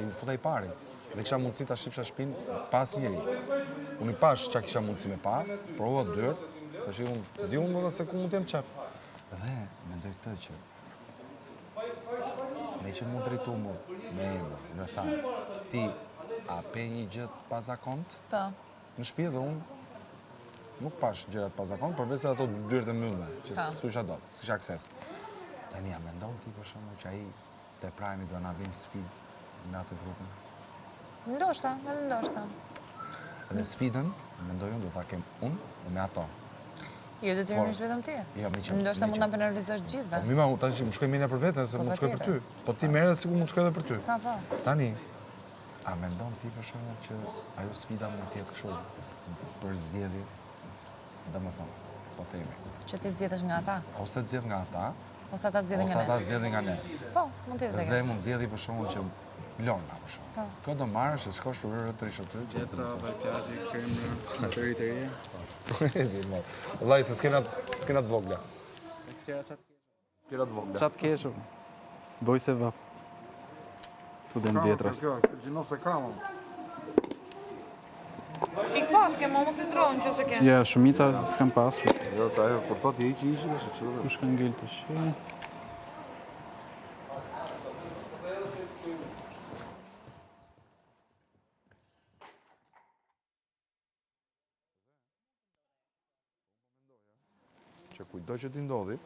më futa I pari. Dhe kisha mundësi ta shifsha shtëpinë pas njëri. Unë I pash çka kisha mundësi me pa, provova dyert, tash unë di unë se ku mund të jem qef. Dhe mendoj këtë që me që mund drejtu mu me emër, me tha, ti a pe një gjë pa zakont? Po. Në shtëpi dhe unë nuk pash gjërat pa zakont, përveç se ato dyert e mbyllme, që s'usha dot, s'kisha akses. Tani ja mendon ti për shembull që ai te Prime do na vinë sfidë në atë grupin? Ndoshta, edhe ndoshta. Dhe sfidën, mendoj unë, do ta kem unë me ato. Jo detyrimisht vetëm ti. Jo, Ndoshta mund ta penalizosh gjithëve. Po mima, tash më shkoj mirë për veten, se mund të shkoj për ty. Po ti merre sikur mund të shkoj edhe për ty. Po. Tani, a mendon ti për shembull që ajo sfida mund të jetë kështu për zgjedhje, domethënë, po themi. Që ti zgjedhësh nga ata? Ose të zgjedh nga ata, Ose ata zgjedhin nga ne? ose ata zgjedhin nga ne. Po, mund të jetë. Dhe mund zgjedhi për shembull që Lorna për shembull. Po. Kë do marrësh, që shkosh të rrë të rishë aty. Gjetra, vajpjazi, kremra, të rritëria. Vllai, se s'kena të vogla. S'kena të vogla. Qatë keshu? Boj se vap. Tu dhe në vjetras. Kjo, gjino se kam. Tik pas ke mos i tronë që se ke. Ja, shumica s'kam pas. Jo, sa ajo, kur thot i që ishi, është që Tu shkan ngell të shi. që kujdo që ti ndodhi,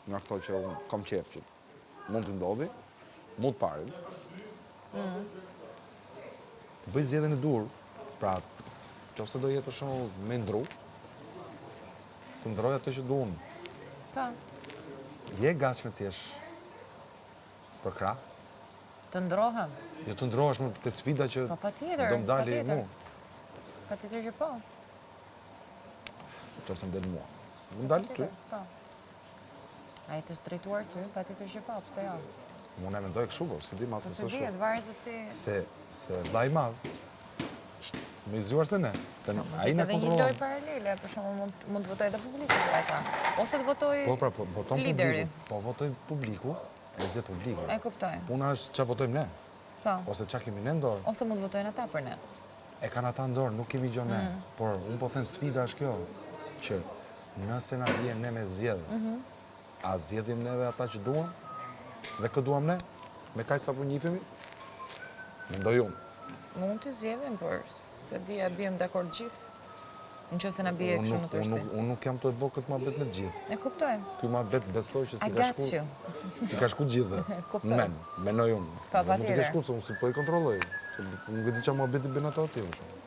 nga këto që unë kam qef që mund të ndodhi, mund të parin, të bëj zgjedhjen e dur, pra, qofse do jetë për shembull me ndru, të ndroj atë që du unë. Po. Je gatshme të jesh për krah? Të ndrohem. Jo të ndrohesh me të sfida që Po patjetër. do më dali mu. Patjetër që po. Qofse më del mua. Më dali ty. Po. Ai të shtrejtuar ty, patjetër që po, pse jo? Unë e mendoj kështu, po, se di masë Po së se dihet, varet se si. Se vllai i madh është më I zuar se ne. Se ai na Edhe një kontrollon. lojë paralele, për shembull mund të votojë edhe publiku për ata. Ose të votojë Po, pra, po, voton lideri. publiku. Po, votoj publiku, e zgjedh publiku. E kuptoj. Puna është ç'a votojmë ne, Po. ose ç'a kemi ne në dorë. Ose mund të votojnë ata për ne. E kanë ata në dorë, nuk kemi gjë ne. Por unë po them sfida është kjo, që nëse na vjen ne me zgjedh, a zgjedhim neve ata që duam? Dhe kë duam ne? Me kaq sa po njihemi? Mendoj unë. Mund të zgjedhim, por se di a biem dakord gjithë. Nëse na bie kështu në tërësi. Unë nuk jam të e bëj këtë muhabet me të gjithë. E kuptoj. Ky muhabet besoj që I got you. si ka shku gjithë. Kuptoj. Men, menoj unë. Pa, Dhe mund të patjetër. ke shku, se unë si po I kontrolloj. Nuk e di ç'a muhabeti bën ato aty, më shumë.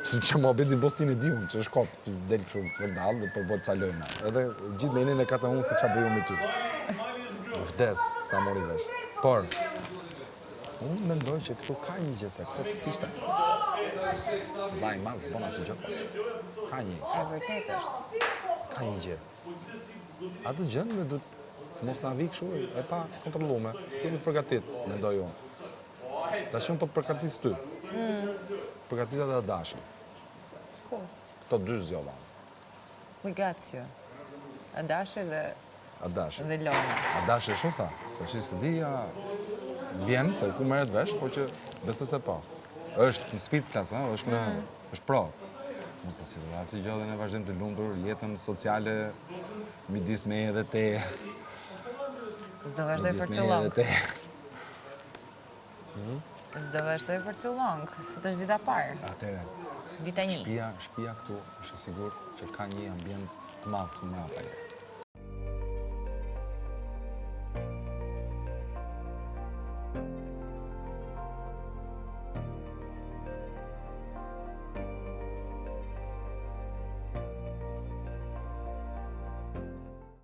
Si ç'a muhabeti bostin e di unë, që është kop, të del kështu për dallë dhe për bot ca lojna. Edhe gjithë menin e ka të unë se ç'a bëj unë me ty. Vdes, ta mori vesh. Por, unë mendoj që këtu ka një gjë se plotësisht vllai madh s'bën asgjë gjë. Ka një. E vërtet është. Ka një gjë. Atë gjën ne do mos na vi kështu e pa kontrolluar. Kemi të përgatit, mendoj unë. Tash unë po të përgatis ty. Përgatit edhe Adashin. Cool. Këto dy zgjodha. We got you. Adashi Adashin. dhe Lona. Adashi e shumë tha. Tash se di ja vjen se ku merret vesh, po që besoj se po. Është në sfidë klas, është në është pro. Nuk po si do asnjë gjë dhe ne vazhdojmë të lumtur jetën sociale midis me edhe te. S'do vazhdoj for too long. S'do vazhdoj for too long. Sot është dita parë. Atëre, Dita 1. shtëpia këtu është e sigurt që ka një ambient të madh këtu mbrapa.